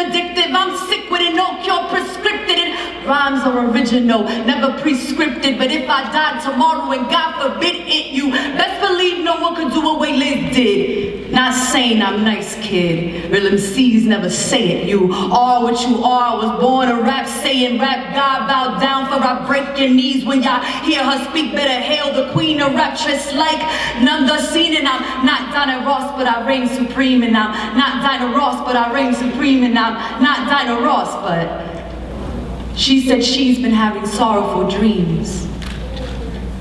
addictive. I'm sick with it, no cure prescripted. It rhymes are original, never prescripted. But if I died tomorrow and God forbid it, you best believe no one could do what way Liz did. Not saying I'm nice, kid. Real MCs never say it. You are what you are. I was born a rap saying rap. God bow down for I break your knees when y'all hear her speak. Better hail the queen of raptress like none the seen. And I'm not Dinah Ross, but I reign supreme. And I'm not Dinah Ross, but I reign supreme. And I'm not Dinah Ross, but she said she's been having sorrowful dreams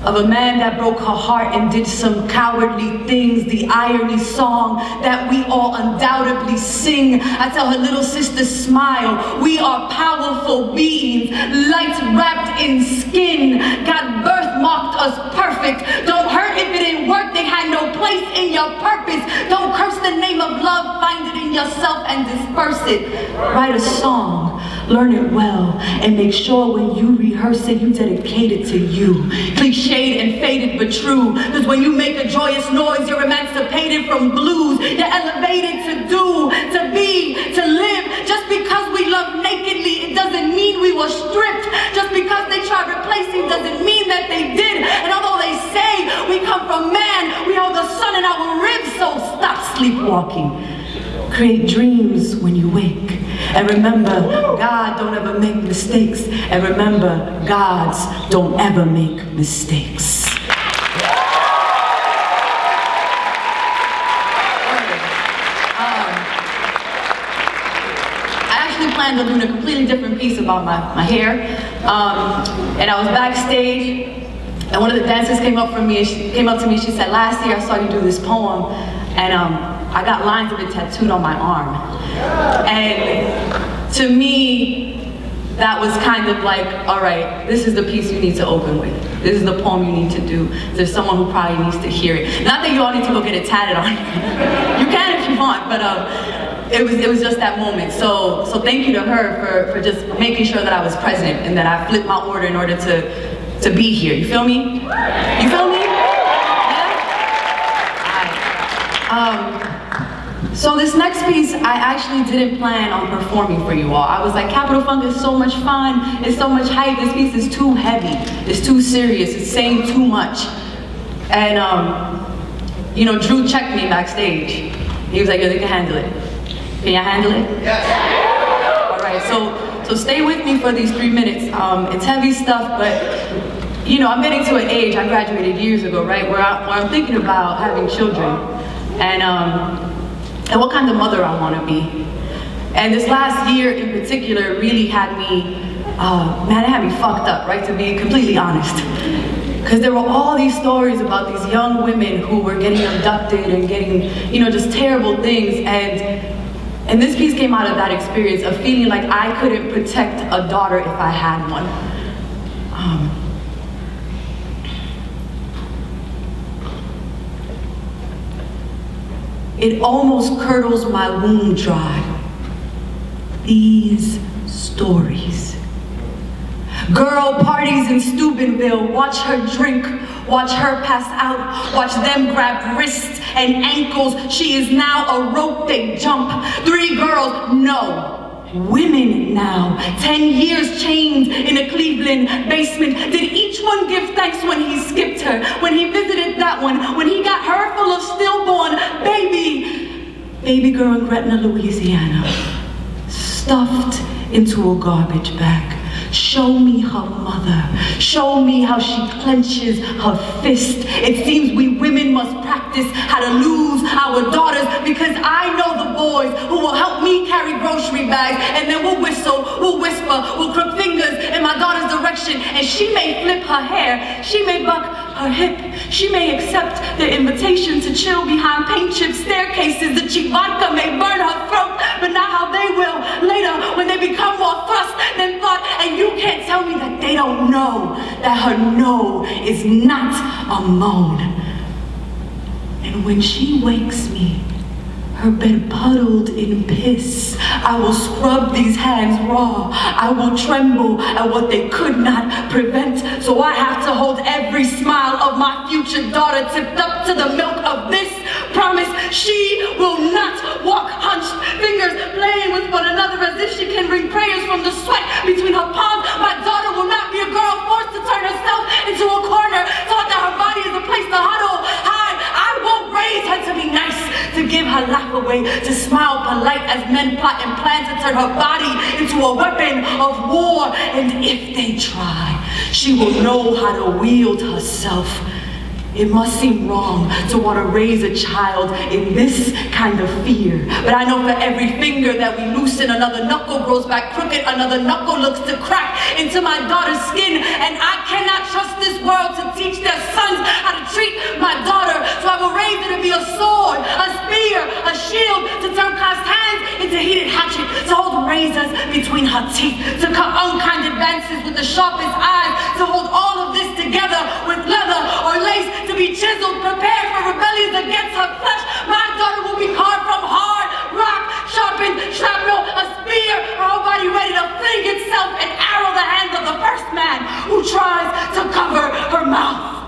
of a man that broke her heart and did some cowardly things. The irony song that we all undoubtedly sing. I tell her little sister, smile. We are powerful beings, light wrapped in skin. God birthmarked us perfect. Don't hurt if it didn't work. They had no place in your purpose. Don't curse the name of love. Find it in yourself and disperse it. Write a song, learn it well, and make sure when you rehearse it, you dedicate it to you. Cliched and faded but true, because when you make a joyous noise, you're emancipated from blues. You're elevated to do, to be, to live. Just because we love nakedly, it doesn't mean we were stripped. Just because they tried replacing doesn't mean that they did. And although they say we come from man, we hold the sun in our ribs, so stop sleepwalking. Create dreams when you wake. And remember, God don't ever make mistakes. And remember, gods don't ever make mistakes. I actually planned on doing a completely different piece about my hair. And I was backstage, and one of the dancers came up to me, and she said, last year I saw you do this poem, and I got lines of it tattooed on my arm. And to me, that was kind of like, all right, this is the piece you need to open with. This is the poem you need to do. There's someone who probably needs to hear it. Not that you all need to go get it tatted on. You can if you want, but it was just that moment. So thank you to her for just making sure that I was present and that I flipped my order in order to be here. You feel me? You feel me? So this next piece, I actually didn't plan on performing for you all. I was like, Capital Funk is so much fun, it's so much hype, this piece is too heavy, it's too serious, it's saying too much. And you know, Drew checked me backstage. He was like, yo, they can handle it. Can y'all handle it? Yes. All right, so stay with me for these 3 minutes. It's heavy stuff, but you know, I'm getting to an age, I graduated years ago, right, where I'm thinking about having children. And what kind of mother I want to be. And this last year in particular really had me, man, it had me fucked up, right, to be completely honest. Because there were all these stories about these young women who were getting abducted and getting, you know, just terrible things. And this piece came out of that experience of feeling like I couldn't protect a daughter if I had one. It almost curdles my womb dry. These stories. Girl parties in Steubenville, watch her drink, watch her pass out, watch them grab wrists and ankles. She is now a rope they jump. 3 girls, no. Women now, 10 years chained in a Cleveland basement. Did each one give thanks when he skipped her, when he visited that one, when he got her full of stillborn baby girl in Gretna, Louisiana, stuffed into a garbage bag? Show me her mother. Show me how she clenches her fist. It seems we women must practice how to lose our daughters, because I know the boys who will help me carry grocery bags, and then we'll whistle, we'll whisper, we'll crook fingers in my daughter's direction, and she may flip her hair, she may buck her hip, she may accept their invitation to chill behind paint chip staircases. The cheap vodka may burn her throat, but not how they will later when they become more fussed than thought. And you can't tell me that they don't know that her no is not a moan. And when she wakes me, her bed puddled in piss, I will scrub these hands raw. I will tremble at what they could not prevent. So I have to hold every smile of my future daughter tipped up to the milk of this promise. She will not walk hunched, fingers playing with one another as right as men plot and plan to turn her body into a weapon of war. And if they try, she will know how to wield herself. It must seem wrong to want to raise a child in this kind of fear. But I know for every finger that we loosen, another knuckle grows back crooked, another knuckle looks to crack into my daughter's skin. And I cannot trust this world to teach their sons how to treat my daughter. So I will raise her to be a sword, a spear, a shield, to turn clasped hands into heated hatchet, to hold razors between her teeth, to cut unkind advances with the sharpest eyes, to hold all of this together with leather or lace, to be chiseled, prepared for rebellions against her flesh. My daughter will be carved from hard rock, sharpened shrapnel, a spear, her whole body ready to fling itself and arrow the hands of the first man who tries to cover her mouth.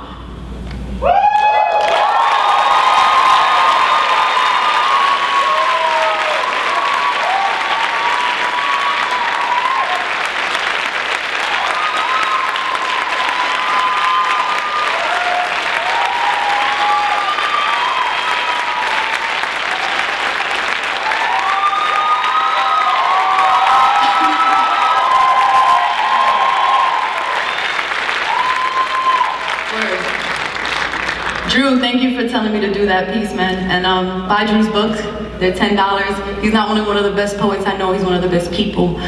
Drew, thank you for telling me to do that piece, man. And buy Drew's book. They're $10. He's not only one of the best poets I know, he's one of the best people.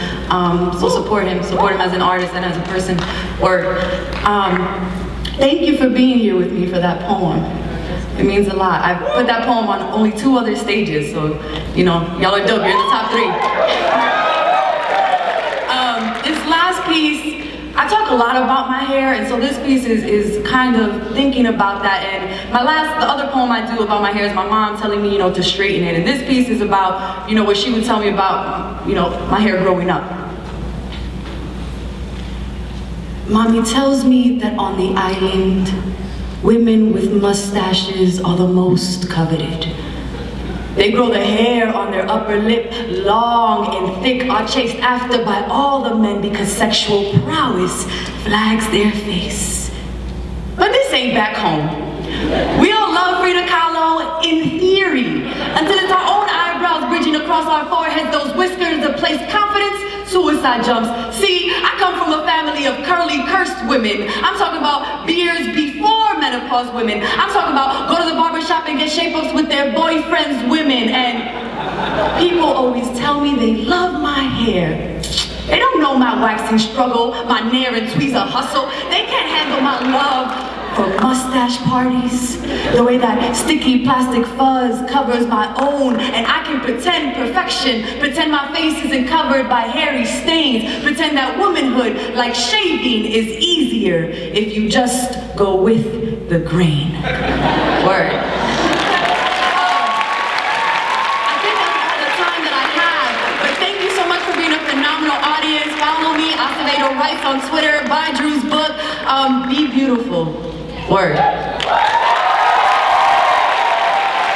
So support him as an artist and as a person. Word. Thank you for being here with me for that poem. It means a lot. I put that poem on only 2 other stages, so, you know, y'all are dope. You're in the top 3. This last piece, I talk a lot about my hair, and so this piece is kind of thinking about that. And the other poem I do about my hair is my mom telling me, you know, to straighten it. And this piece is about, you know, what she would tell me about, you know, my hair growing up. Mommy tells me that on the island, women with mustaches are the most coveted. They grow the hair on their upper lip long and thick, are chased after by all the men because sexual prowess flags their face. But this ain't back home. We all love Frida Kahlo in theory, until it's our own eyebrows bridging across our foreheads, those whiskers that place confidence, suicide jumps. See, I come from a family of curly, cursed women. I'm talking about beards before menopause women. I'm talking about go to the barbershop and get shape-ups with their boyfriends women. And people always tell me they love my hair. They don't know my waxing struggle, my nair and tweezer hustle. They can't handle my love for mustache parties, the way that sticky plastic fuzz covers my own, and I can pretend perfection, pretend my face isn't covered by hairy stains, pretend that womanhood, like shaving, is easier if you just go with the grain. Word. I think that's all the time that I have, but thank you so much for being a phenomenal audience. Follow me, Acevedo Writes on Twitter, buy Drew's book. Be beautiful. Word.